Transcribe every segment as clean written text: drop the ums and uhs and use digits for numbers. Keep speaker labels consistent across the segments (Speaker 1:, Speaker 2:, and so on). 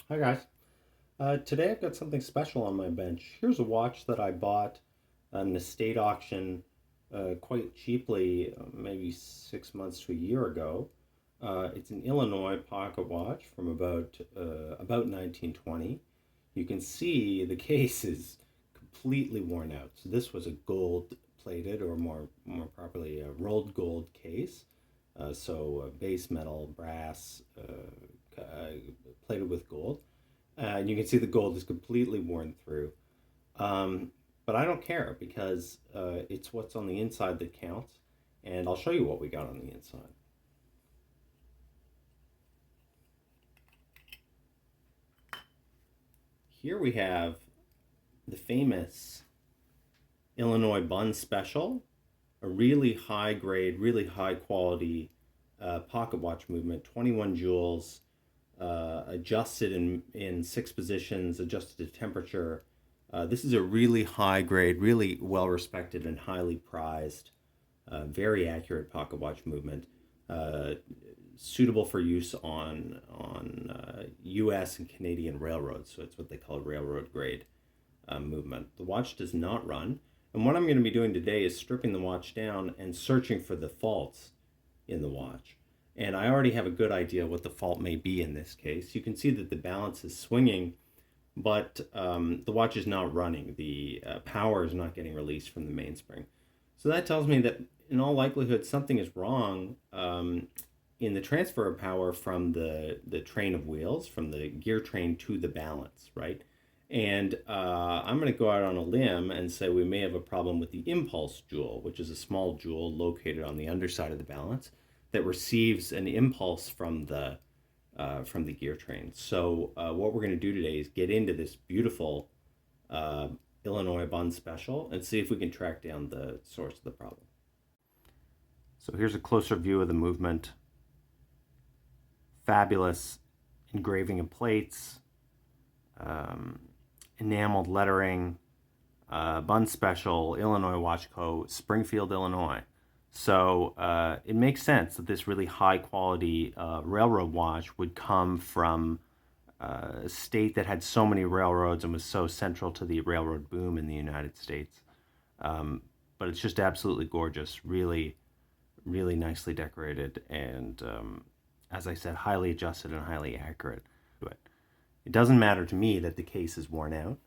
Speaker 1: Hi guys. Today I've got something special on my bench. Here's a watch that I bought at an estate auction quite cheaply, maybe 6 months to a year ago. It's an Illinois pocket watch from about 1920. You can see the case is completely worn out. So this was a gold plated, or more properly, a rolled gold case. Base metal, brass, plated with gold. And you can see the gold is completely worn through. But I don't care because it's what's on the inside that counts. And I'll show you what we got on the inside. Here we have the famous Illinois Bunn Special, a really high grade, really high quality pocket watch movement, 21 jewels, adjusted in six positions, adjusted to temperature. This is a really high grade, really well respected and highly prized, very accurate pocket watch movement, suitable for use on U.S. and Canadian railroads. So it's what they call railroad grade movement. The watch does not run. And what I'm going to be doing today is stripping the watch down and searching for the faults in the watch. And I already have a good idea what the fault may be in this case. You can see that the balance is swinging, but the watch is not running. The power is not getting released from the mainspring. So that tells me that in all likelihood something is wrong in the transfer of power from the train of wheels, from the gear train to the balance, right? And I'm going to go out on a limb and say we may have a problem with the impulse jewel, which is a small jewel located on the underside of the balance that receives an impulse from the gear train. So what we're going to do today is get into this beautiful Illinois Bunn Special and see if we can track down the source of the problem. So here's a closer view of the movement. Fabulous engraving of plates, enameled lettering, Bunn Special, Illinois Watch Co., Springfield, Illinois. So it makes sense that this really high quality railroad watch would come from a state that had so many railroads and was so central to the railroad boom in the United States. But it's just absolutely gorgeous, really, really nicely decorated, and as I said, highly adjusted and highly accurate. It doesn't matter to me that the case is worn out.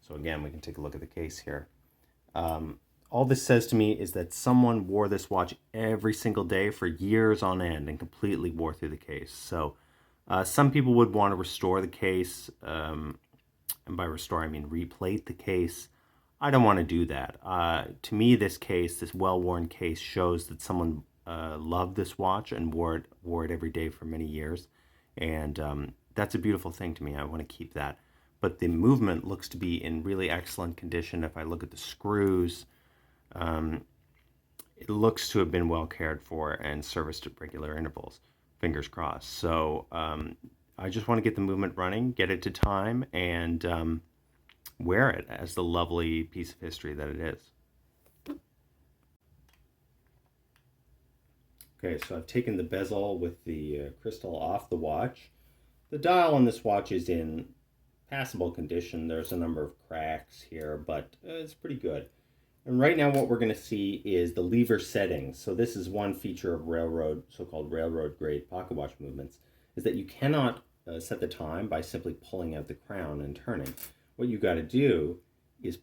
Speaker 1: So again, we can take a look at the case here. All this says to me is that someone wore this watch every single day for years on end and completely wore through the case. So some people would want to restore the case, and by restore I mean replate the case. I don't want to do that. To me, this case, this well-worn case, shows that someone loved this watch and wore it every day for many years, and that's a beautiful thing to me. I want to keep that. But the movement looks to be in really excellent condition. If I look at the screws, it looks to have been well cared for and serviced at regular intervals. Fingers crossed. So I just want to get the movement running, get it to time, and wear it as the lovely piece of history that it is. Okay, so I've taken the bezel with the crystal off the watch. The dial on this watch is in passable condition. There's a number of cracks here, but it's pretty good. And right now what we're going to see is the lever settings. So this is one feature of so-called railroad grade pocket watch movements, is that you cannot set the time by simply pulling out the crown and turning. What you got to do is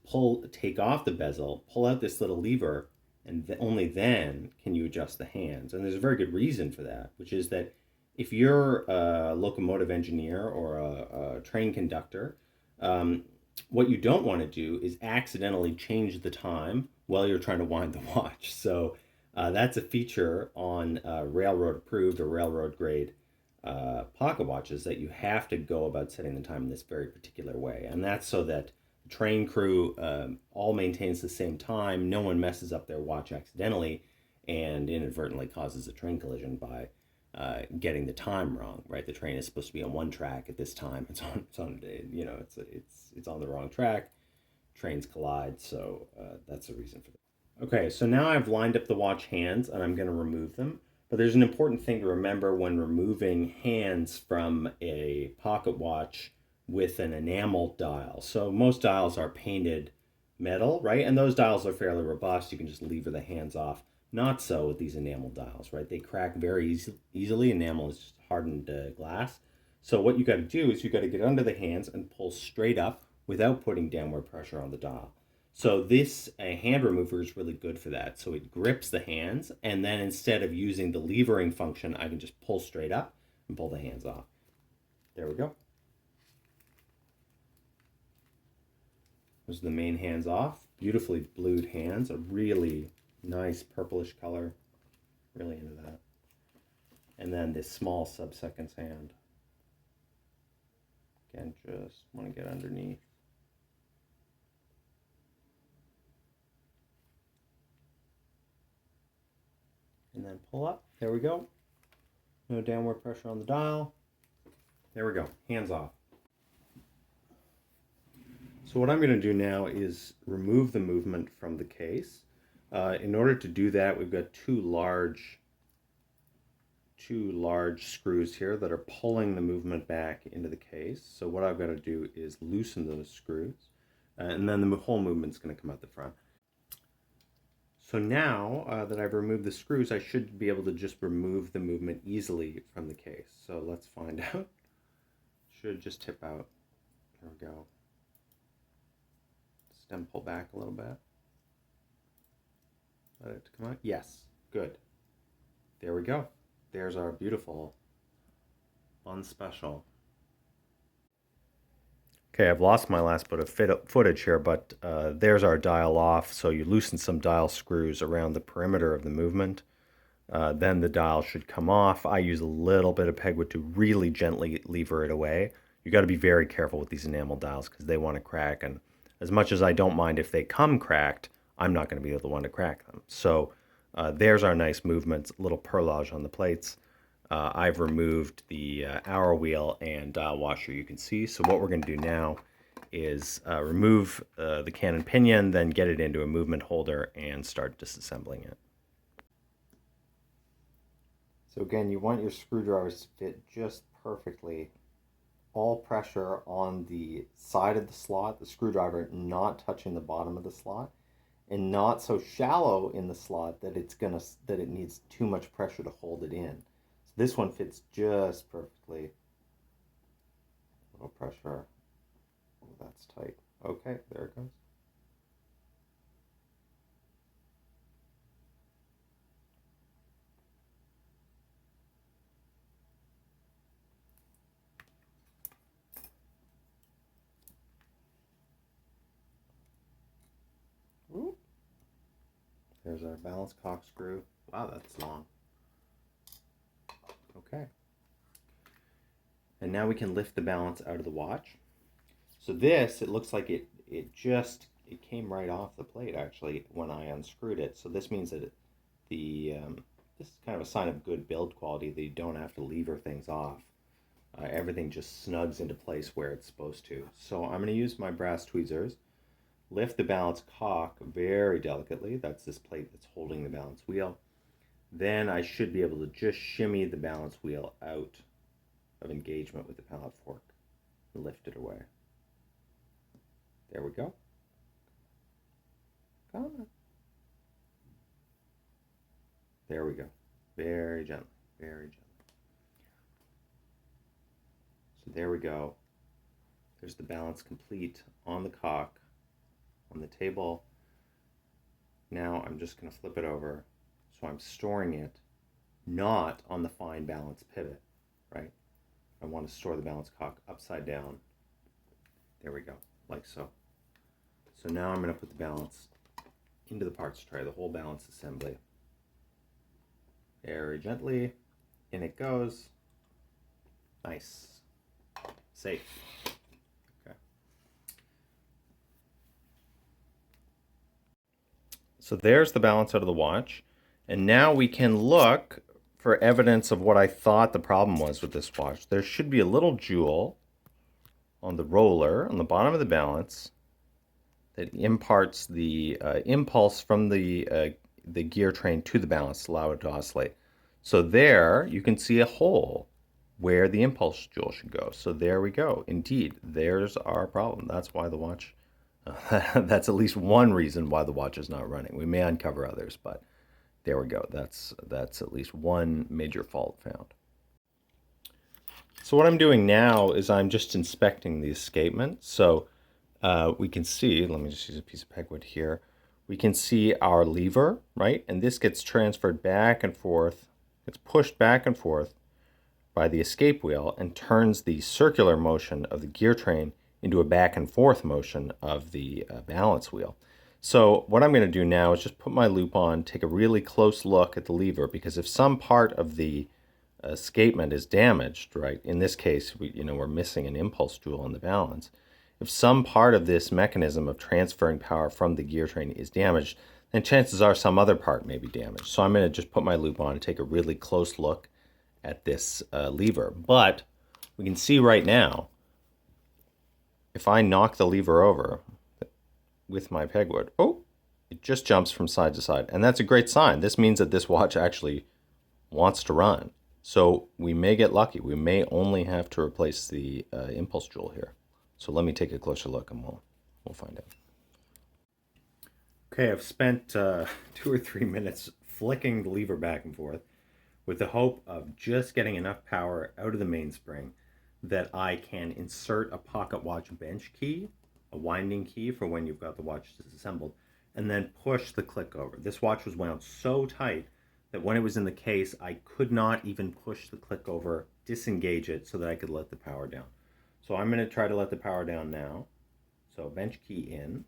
Speaker 1: take off the bezel, pull out this little lever, and only then can you adjust the hands. And there's a very good reason for that, which is that if you're a locomotive engineer or a train conductor, what you don't want to do is accidentally change the time while you're trying to wind the watch. So that's a feature on railroad approved or railroad grade pocket watches, that you have to go about setting the time in this very particular way. And that's so that the train crew all maintains the same time. No one messes up their watch accidentally and inadvertently causes a train collision by getting the time wrong, right? The train is supposed to be on one track at this time. It's on it's on the wrong track. Trains collide, so that's the reason for that. Okay, so now I've lined up the watch hands and I'm going to remove them. But there's an important thing to remember when removing hands from a pocket watch with an enameled dial. So most dials are painted metal, right? And those dials are fairly robust. You can just lever the hands off. Not so with these enamel dials, right? They crack very easily. Enamel is just hardened glass. So what you got to do is you got to get under the hands and pull straight up without putting downward pressure on the dial. So this hand remover is really good for that. So it grips the hands, and then instead of using the levering function, I can just pull straight up and pull the hands off. There we go. Those are the main hands off. Beautifully blued hands, a really nice purplish color. Really into that. And then this small sub-seconds hand. Again, just want to get underneath. And then pull up. There we go. No downward pressure on the dial. There we go. Hands off. So what I'm going to do now is remove the movement from the case. In order to do that, we've got two large screws here that are pulling the movement back into the case. So what I've got to do is loosen those screws, and then the whole movement's going to come out the front. So now that I've removed the screws, I should be able to just remove the movement easily from the case. So let's find out. Should just tip out. There we go. Stem pull back a little bit. Let it come out. Yes, good. There we go. There's our beautiful Bunn Special. Okay, I've lost my last bit of footage here, but there's our dial off. So you loosen some dial screws around the perimeter of the movement. Then the dial should come off. I use a little bit of pegwood to really gently lever it away. You got to be very careful with these enamel dials because they want to crack. And as much as I don't mind if they come cracked, I'm not going to be the one to crack them. So there's our nice movements, little perlage on the plates. I've removed the hour wheel and dial washer, you can see. So what we're going to do now is remove the cannon pinion, then get it into a movement holder and start disassembling it. So again, you want your screwdrivers to fit just perfectly. All pressure on the side of the slot, the screwdriver not touching the bottom of the slot, and not so shallow in the slot that it needs too much pressure to hold it in. So this one fits just perfectly. A little pressure. Oh, that's tight. Okay, there it goes. Ooh. There's our balance cock screw. Wow, that's long. Okay. And now we can lift the balance out of the watch. So this, it looks like it came right off the plate actually when I unscrewed it. So this means that this is kind of a sign of good build quality, that you don't have to lever things off. Everything just snugs into place where it's supposed to. So I'm going to use my brass tweezers, lift the balance cock very delicately. That's this plate that's holding the balance wheel. Then I should be able to just shimmy the balance wheel out of engagement with the pallet fork and lift it away. There we go. Come on. There we go. Very gently, very gently. So there we go. There's the balance complete on the cock, on the table. Now I'm just going to flip it over. So I'm storing it not on the fine balance pivot, right? I want to store the balance cock upside down. There we go, like so. So now I'm going to put the balance into the parts tray, the whole balance assembly. Very gently, in it goes. Nice. Safe. Okay. So there's the balance out of the watch. And now we can look for evidence of what I thought the problem was with this watch. There should be a little jewel on the roller on the bottom of the balance that imparts the impulse from the gear train to the balance to allow it to oscillate. So there you can see a hole where the impulse jewel should go. So there we go. Indeed, there's our problem. That's why the watch, that's at least one reason why the watch is not running. We may uncover others, but there we go. That's at least one major fault found. So what I'm doing now is I'm just inspecting the escapement. So we can see, let me just use a piece of pegwood here. We can see our lever, right? And this gets transferred back and forth. It's pushed back and forth by the escape wheel and turns the circular motion of the gear train into a back and forth motion of the balance wheel. So what I'm going to do now is just put my loop on, take a really close look at the lever, because if some part of the escapement is damaged, right, in this case, we're missing an impulse jewel on the balance. If some part of this mechanism of transferring power from the gear train is damaged, then chances are some other part may be damaged. So I'm going to just put my loop on and take a really close look at this lever. But we can see right now, if I knock the lever over with my pegwood, oh, it just jumps from side to side. And that's a great sign. This means that this watch actually wants to run. So we may get lucky. We may only have to replace the impulse jewel here. So let me take a closer look and we'll find out. Okay, I've spent 2 or 3 minutes flicking the lever back and forth with the hope of just getting enough power out of the mainspring that I can insert a pocket watch bench key, a winding key for when you've got the watch disassembled, and then push the click over. This watch was wound so tight that when it was in the case, I could not even push the click over, disengage it so that I could let the power down. So I'm going to try to let the power down now. So bench key in.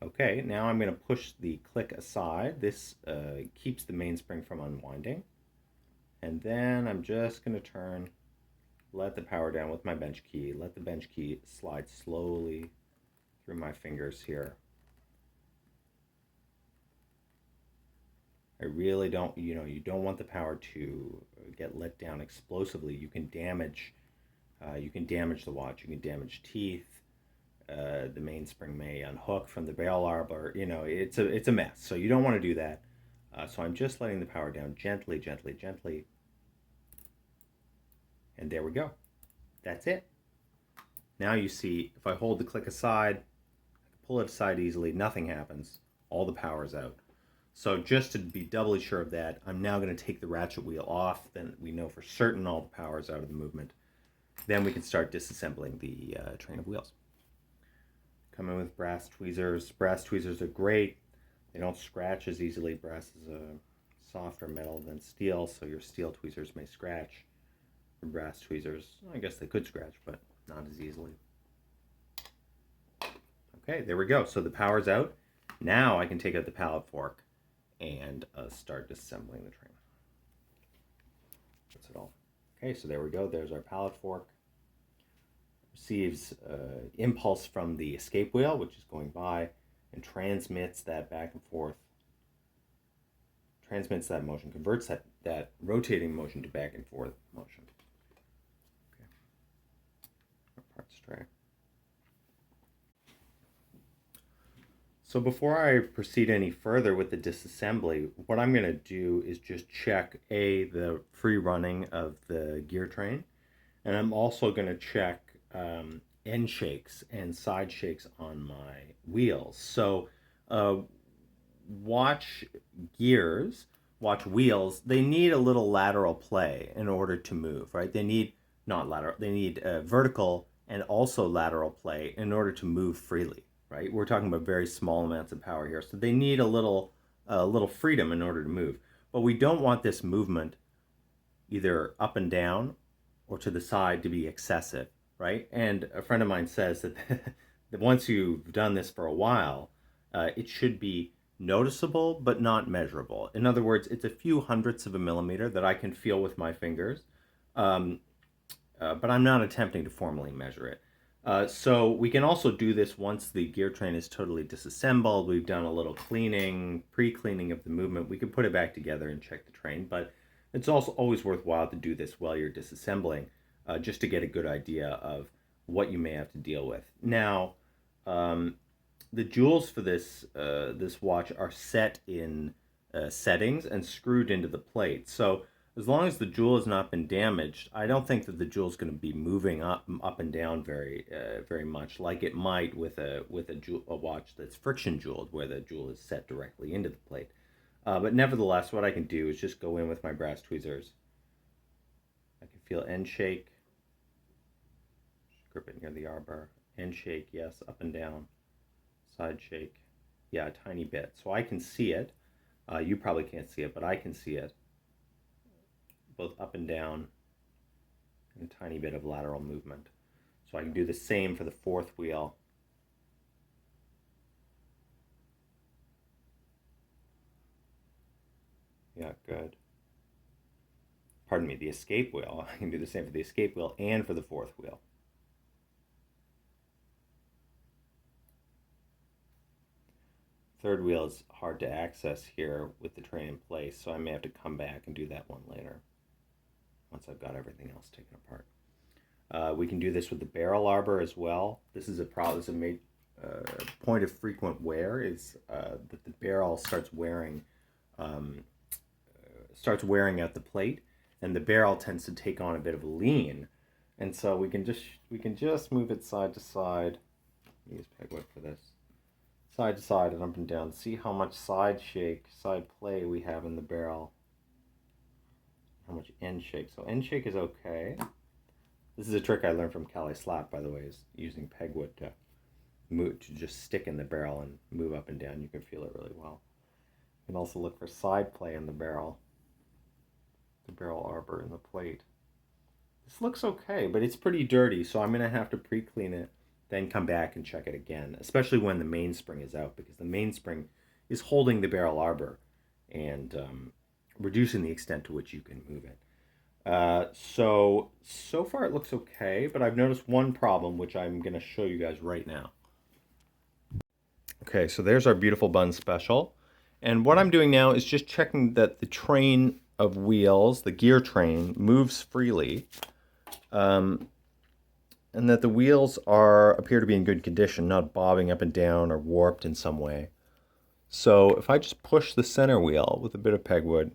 Speaker 1: Okay, now I'm going to push the click aside. This keeps the mainspring from unwinding. And then I'm just going to turn, let the power down with my bench key. Let the bench key slide slowly through my fingers here. I really don't, you don't want the power to get let down explosively. You can damage the watch. You can damage teeth. The mainspring may unhook from the barrel arbor. It's a mess. So you don't want to do that. So I'm just letting the power down gently, gently, gently. And there we go. That's it. Now you see, if I hold the click aside, pull it aside easily, nothing happens. All the power is out. So just to be doubly sure of that, I'm now going to take the ratchet wheel off. Then we know for certain all the power is out of the movement. Then we can start disassembling the train of wheels. Come in with brass tweezers. Brass tweezers are great. They don't scratch as easily. Brass is a softer metal than steel, so your steel tweezers may scratch. Your brass tweezers, I guess they could scratch, but not as easily. Okay, there we go. So the power's out. Now I can take out the pallet fork and start disassembling the train. That's it all. Okay, so there we go. There's our pallet fork. Receives impulse from the escape wheel, which is going by, and transmits that back and forth. Transmits that motion, converts that rotating motion to back and forth motion. Okay. Our parts tray. So before I proceed any further with the disassembly, what I'm going to do is just check the free running of the gear train, and I'm also going to check end shakes and side shakes on my wheels. So watch wheels, they need a little lateral play in order to move, right? They need vertical and also lateral play in order to move freely, right? We're talking about very small amounts of power here. So they need a little freedom in order to move. But we don't want this movement either up and down or to the side to be excessive, right? And a friend of mine says that, that once you've done this for a while, it should be noticeable but not measurable. In other words, it's a few hundredths of a millimeter that I can feel with my fingers, but I'm not attempting to formally measure it. So we can also do this once the gear train is totally disassembled. We've done a little cleaning, pre-cleaning of the movement. We can put it back together and check the train, but it's also always worthwhile to do this while you're disassembling, just to get a good idea of what you may have to deal with. Now, the jewels for this watch are set in settings and screwed into the plate. So As long as the jewel has not been damaged, I don't think that the jewel is going to be moving up and down very much, like it might with a watch that's friction jeweled, where the jewel is set directly into the plate. But nevertheless, what I can do is just go in with my brass tweezers. I can feel end shake, grip it near the arbor. End shake, yes, up and down. Side shake, yeah, a tiny bit. So I can see it. You probably can't see it, but I can see it. Both up and down, and a tiny bit of lateral movement. So I can do the same for the fourth wheel. Yeah, good. Pardon me, the escape wheel. I can do the same for the escape wheel and for the fourth wheel. Third wheel is hard to access here with the train in place, so I may have to come back and do that one later once I've got everything else taken apart. We can do this with the barrel arbor as well. This is a point of frequent wear is that the barrel starts wearing out the plate, and the barrel tends to take on a bit of a lean, and so we can just move it side to side. Use pegwood for this. Side to side and up and down. See how much side shake, side play we have in the barrel. How much end shake. So end shake is okay. This is a trick I learned from Callie Slack, by the way, is using pegwood to just stick in the barrel and move up and down. You can feel it really well. You can also look for side play in the barrel arbor in the plate. This looks okay, but it's pretty dirty, so I'm going to have to pre-clean it, then come back and check it again, especially when the mainspring is out, because the mainspring is holding the barrel arbor and reducing the extent to which you can move it. So far it looks okay, but I've noticed one problem, which I'm going to show you guys right now. Okay, so there's our beautiful Bunn Special. And what I'm doing now is just checking that the train of wheels, the gear train, moves freely. And that the wheels appear to be in good condition, not bobbing up and down or warped in some way. So if I just push the center wheel with a bit of pegwood,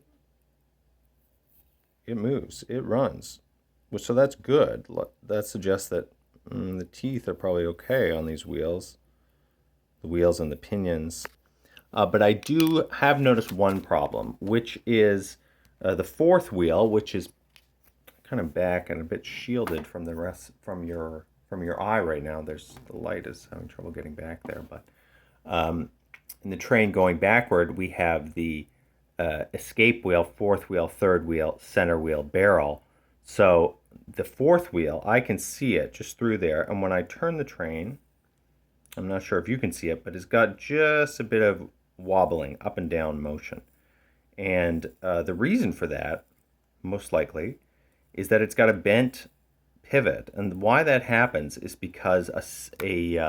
Speaker 1: it moves, it runs. So that's good. That suggests that the teeth are probably okay on these wheels, the wheels and the pinions. But I do have noticed one problem, which is the fourth wheel, which is kind of back and a bit shielded from the rest from your eye right now. The light is having trouble getting back there, but in the train going backward, we have the escape wheel, fourth wheel, third wheel, center wheel, barrel. So the fourth wheel, I can see it just through there, and when I turn the train, I'm not sure if you can see it, but it's got just a bit of wobbling up and down motion. And the reason for that, most likely, is that it's got a bent pivot. And why that happens is because in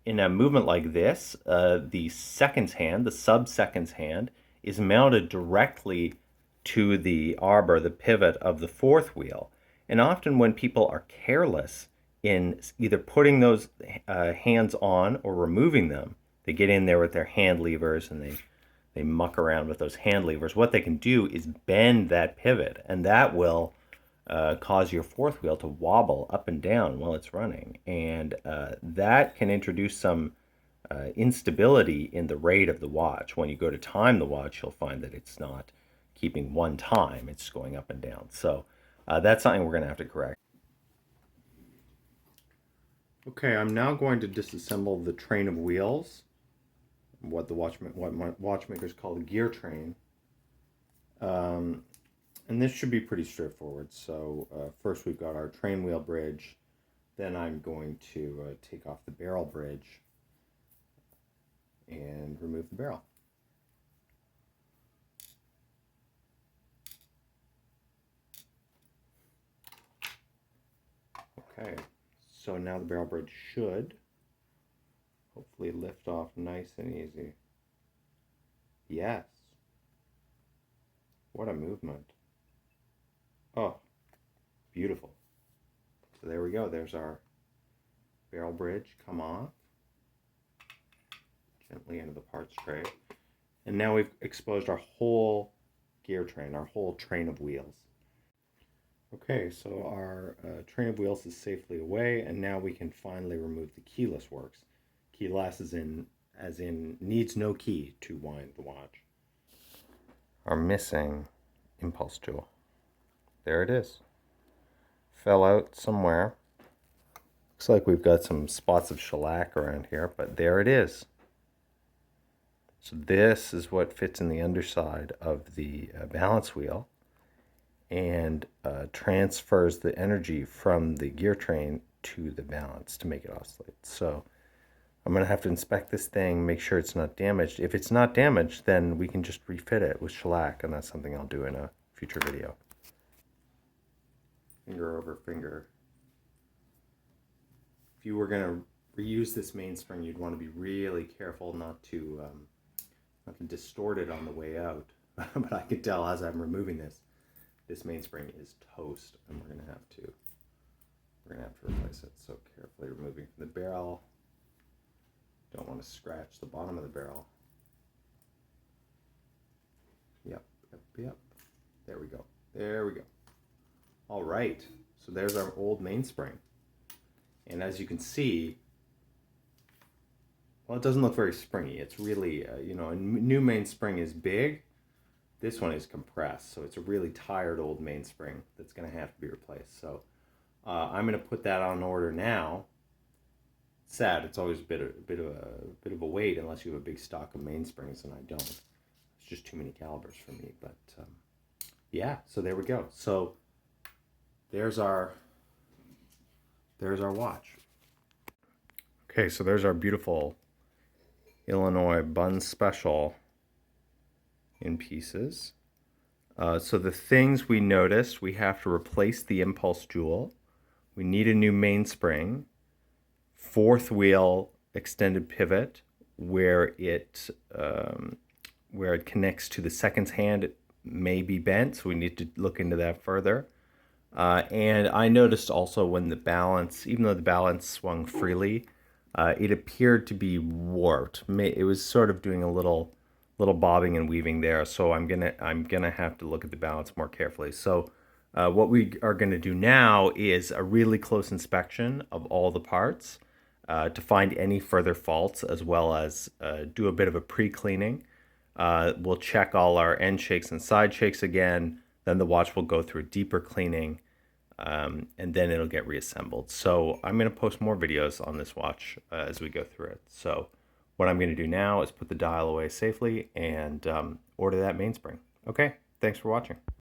Speaker 1: a movement like this, the seconds hand, the sub-seconds hand, is mounted directly to the arbor, the pivot of the fourth wheel. And often when people are careless in either putting those hands on or removing them, they get in there with their hand levers and they muck around with those hand levers. What they can do is bend that pivot, and that will cause your fourth wheel to wobble up and down while it's running. And that can introduce some instability in the rate of the watch. When you go to time the watch, you'll find that it's not keeping one time, it's going up and down. So that's something we're going to have to correct. Okay, I'm now going to disassemble the train of wheels, what watchmakers call the gear train. And this should be pretty straightforward. So first we've got our train wheel bridge. Then I'm going to take off the barrel bridge and remove the barrel. Okay, so now the barrel bridge should hopefully lift off nice and easy. Yes. What a movement. Oh, beautiful. So there we go. There's our barrel bridge come off gently into the parts tray. And now we've exposed our whole gear train, our whole train of wheels. Okay, so our train of wheels is safely away, and now we can finally remove the keyless works. Keyless as in needs no key to wind the watch. Our missing impulse jewel. There it is. Fell out somewhere. Looks like we've got some spots of shellac around here, but there it is. So this is what fits in the underside of the balance wheel and transfers the energy from the gear train to the balance to make it oscillate. So I'm going to have to inspect this thing, make sure it's not damaged. If it's not damaged, then we can just refit it with shellac, and that's something I'll do in a future video. Finger over finger. If you were going to reuse this mainspring, you'd want to be really careful not to distort it on the way out. But I can tell as I'm removing this mainspring is toast, and we're going to have to replace it. So carefully removing from the barrel. Don't want to scratch the bottom of the barrel. Yep. There we go. All right, so there's our old mainspring. And as you can see, well, it doesn't look very springy. It's really, a new mainspring is big. This one is compressed, so it's a really tired old mainspring that's going to have to be replaced. So I'm going to put that on order now. Sad, it's always a bit of a wait unless you have a big stock of mainsprings, and I don't. It's just too many calibers for me. But yeah, so there we go. So there's our watch. Okay, so there's our beautiful Illinois Bunn Special in pieces. So the things we noticed, we have to replace the impulse jewel. We need a new mainspring. Fourth wheel extended pivot where it connects to the seconds hand, it may be bent, so we need to look into that further. And I noticed also when the balance, even though the balance swung freely, it appeared to be warped. It was sort of doing a little bobbing and weaving there. So I'm gonna have to look at the balance more carefully. So what we are gonna do now is a really close inspection of all the parts to find any further faults, as well as do a bit of a pre-cleaning. We'll check all our end shakes and side shakes again. Then the watch will go through a deeper cleaning, and then it'll get reassembled. So I'm going to post more videos on this watch as we go through it. So what I'm going to do now is put the dial away safely and order that mainspring. Okay, thanks for watching.